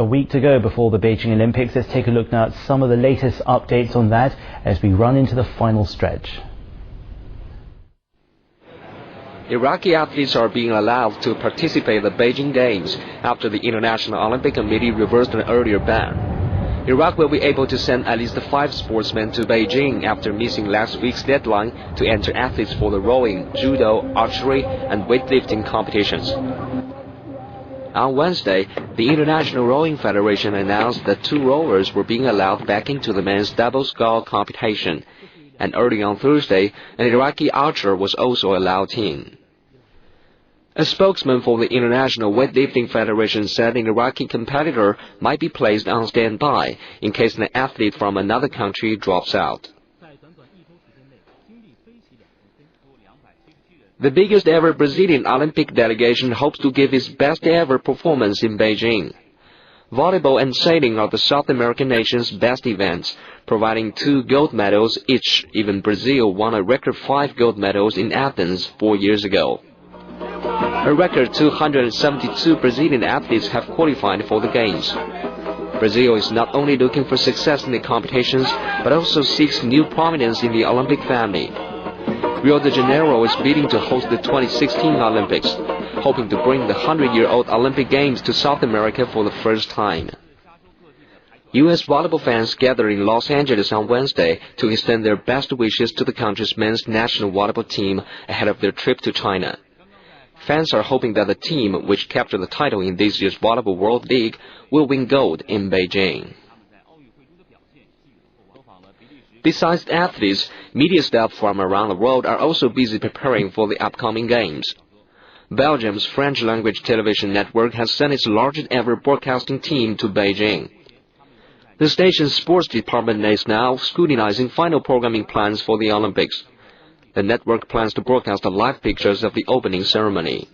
a week to go before the Beijing Olympics. Let's take a look now at some of the latest updates on that as we run into the final stretch. Iraqi athletes are being allowed to participate in the Beijing Games after the International Olympic Committee reversed an earlier ban. Iraq will be able to send at least 5 sportsmen to Beijing after missing last week's deadline to enter athletes for the rowing, judo, archery, and weightlifting competitions. On Wednesday, the International Rowing Federation announced that 2 rowers were being allowed back into the men's double scull competition, and early on Thursday, an Iraqi archer was also allowed in. A spokesman for the International Weightlifting Federation said an Iraqi competitor might be placed on standby in case an athlete from another country drops out. The biggest ever Brazilian Olympic delegation hopes to give its best ever performance in Beijing. Volleyball and sailing are the South American nation's best events, providing 2 gold medals each. Even Brazil won a record 5 gold medals in Athens 4 years ago. A record 272 Brazilian athletes have qualified for the Games. Brazil is not only looking for success in the competitions, but also seeks new prominence in the Olympic family. Rio de Janeiro is bidding to host the 2016 Olympics, hoping to bring the 100-year-old Olympic Games to South America for the first time. U.S. volleyball fans gathered in Los Angeles on Wednesday to extend their best wishes to the country's men's national volleyball team ahead of their trip to China. Fans are hoping that the team, which captured the title in this year's Volleyball World League, will win gold in Beijing. Besides athletes, media staff from around the world are also busy preparing for the upcoming Games. Belgium's French-language television network has sent its largest ever broadcasting team to Beijing. The station's sports department is now scrutinizing final programming plans for the Olympics. The network plans to broadcast the live pictures of the opening ceremony.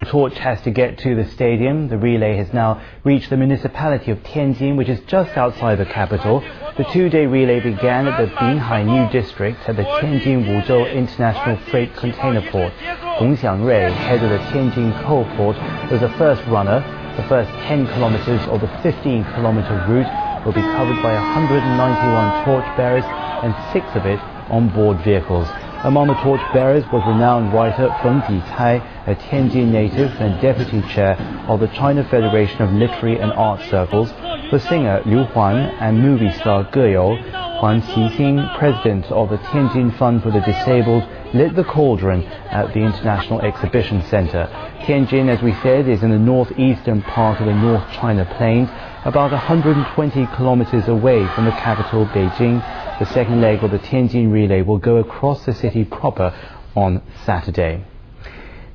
The torch has to get to the stadium. The relay has now reached the municipality of Tianjin, which is just outside the capital. The 2-day relay began at the Binhai New District at the Tianjin Wuzhou International Freight Container Port. Gong Xiangrui, head of the Tianjin Coal Port, was the first runner. The first 10 kilometers of the 15-kilometer route will be covered by 191 torchbearers and 6 of it on-board vehicles. Among the torchbearers was renowned writer Feng Dicai, a Tianjin native and deputy chair of the China Federation of Literary and Art Circles, the singer Liu Huan and movie star Ge You. Huan Qixing, president of the Tianjin Fund for the Disabled, lit the cauldron at the International Exhibition Center. Tianjin, as we said, is in the northeastern part of the North China Plains, about 120 kilometers away from the capital, Beijing. The second leg of the Tianjin relay will go across the city proper on Saturday.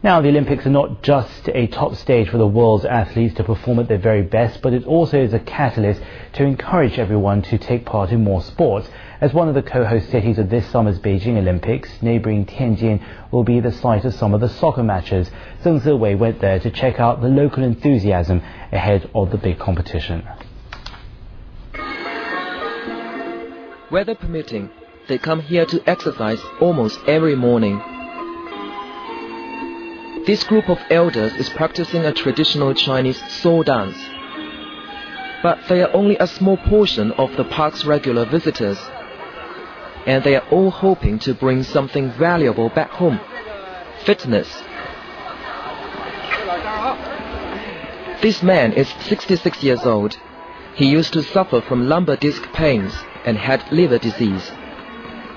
Now, the Olympics are not just a top stage for the world's athletes to perform at their very best, but it also is a catalyst to encourage everyone to take part in more sports. As one of the co-host cities of this summer's Beijing Olympics, neighboring Tianjin will be the site of some of the soccer matches. Zheng Ziwei went there to check out the local enthusiasm ahead of the big competition. Weather permitting, they come here to exercise almost every morning. This group of elders is practicing a traditional Chinese soul dance. But they are only a small portion of the park's regular visitors. And they are all hoping to bring something valuable back home: fitness. This man is 66 years old. He used to suffer from lumbar disc pains and had liver disease.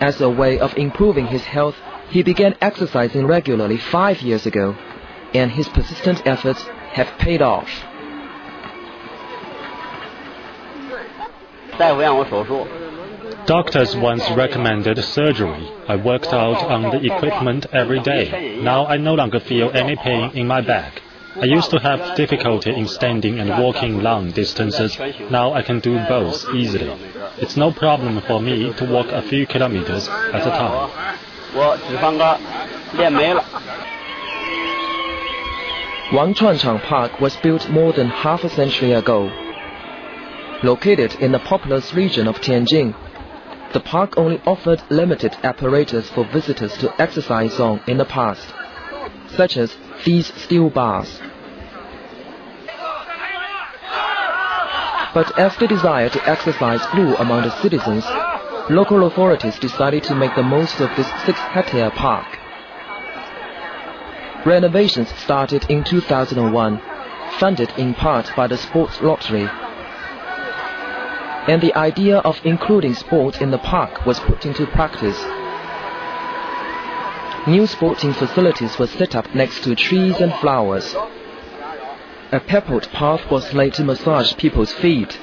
As a way of improving his health, he began exercising regularly 5 years ago, and his persistent efforts have paid off. Doctors once recommended surgery. I worked out on the equipment every day. Now I no longer feel any pain in my back. I used to have difficulty in standing and walking long distances. Now I can do both easily. It's no problem for me to walk a few kilometers at a time. Wangchuanchang Park was built more than half a century ago. Located in the populous region of Tianjin, the park only offered limited apparatus for visitors to exercise on in the past, such as these steel bars. But as the desire to exercise grew among the citizens, local authorities decided to make the most of this 6-hectare park. Renovations started in 2001, funded in part by the sports lottery. And the idea of including sport in the park was put into practice. New sporting facilities were set up next to trees and flowers. A pebbled path was laid to massage people's feet.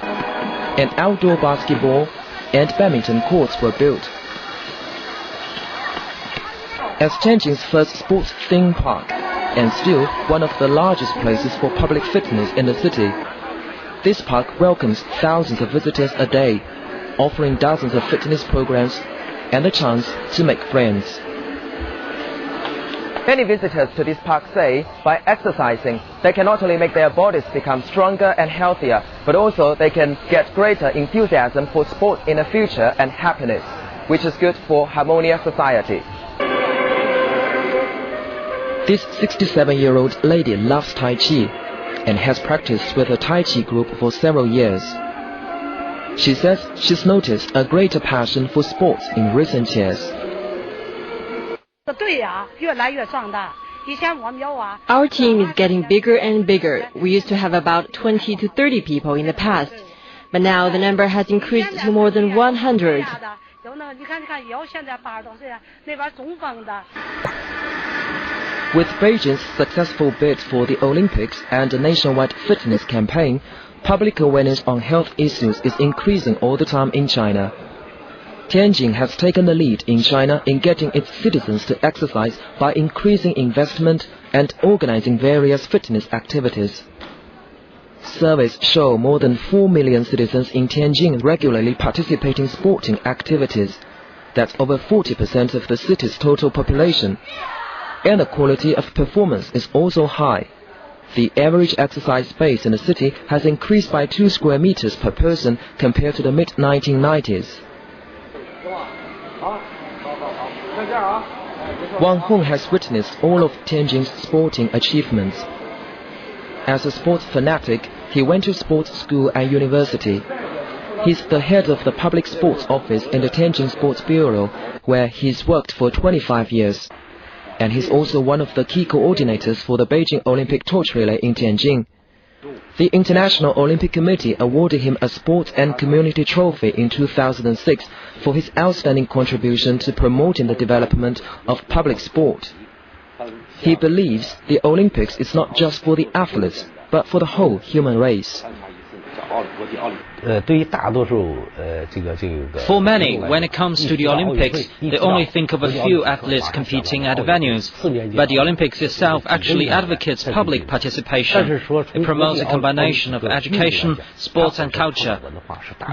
And outdoor basketball and badminton courts were built. As Tianjin's first sports theme park, and still one of the largest places for public fitness in the city, this park welcomes thousands of visitors a day, offering dozens of fitness programs and the chance to make friends. Many visitors to this park say by exercising, they can not only make their bodies become stronger and healthier, but also they can get greater enthusiasm for sport in the future and happiness, which is good for harmonious society. This 67-year-old lady loves Tai Chi and has practiced with a Tai Chi group for several years. She says she's noticed a greater passion for sports in recent years. Our team is getting bigger and bigger. We used to have about 20 to 30 people in the past, but now the number has increased to more than 100. With Beijing's successful bid for the Olympics and a nationwide fitness campaign, public awareness on health issues is increasing all the time in China. Tianjin has taken the lead in China in getting its citizens to exercise by increasing investment and organizing various fitness activities. Surveys show more than 4 million citizens in Tianjin regularly participate in sporting activities. That's over 40% of the city's total population. And the quality of performance is also high. The average exercise space in the city has increased by 2 square meters per person compared to the mid-1990s. Wang Hong has witnessed all of Tianjin's sporting achievements. As a sports fanatic, he went to sports school and university. He's the head of the public sports office in the Tianjin Sports Bureau, where he's worked for 25 years. And he's also one of the key coordinators for the Beijing Olympic torch relay in Tianjin. The International Olympic Committee awarded him a Sports and Community Trophy in 2006 for his outstanding contribution to promoting the development of public sport. He believes the Olympics is not just for the athletes, but for the whole human race. For many, when it comes to the Olympics, they only think of a few athletes competing at venues. But the Olympics itself actually advocates public participation. It promotes a combination of education, sports and culture.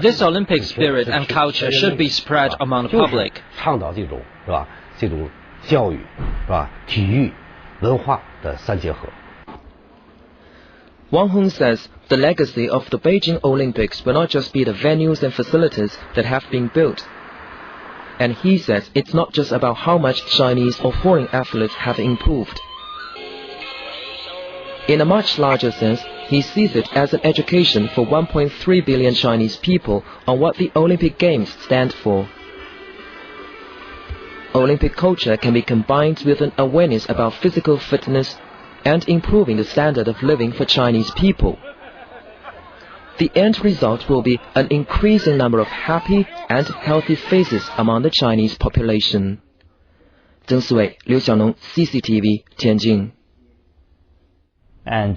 This Olympic spirit and culture should be spread among the public. Wang Hong says the legacy of the Beijing Olympics will not just be the venues and facilities that have been built. And he says it's not just about how much Chinese or foreign athletes have improved. In a much larger sense, he sees it as an education for 1.3 billion Chinese people on what the Olympic Games stand for. Olympic culture can be combined with an awareness about physical fitness and improving the standard of living for Chinese people. The end result will be an increasing number of happy and healthy faces among the Chinese population. Zheng Sui, Liu Xiaonong, CCTV, Tianjin. And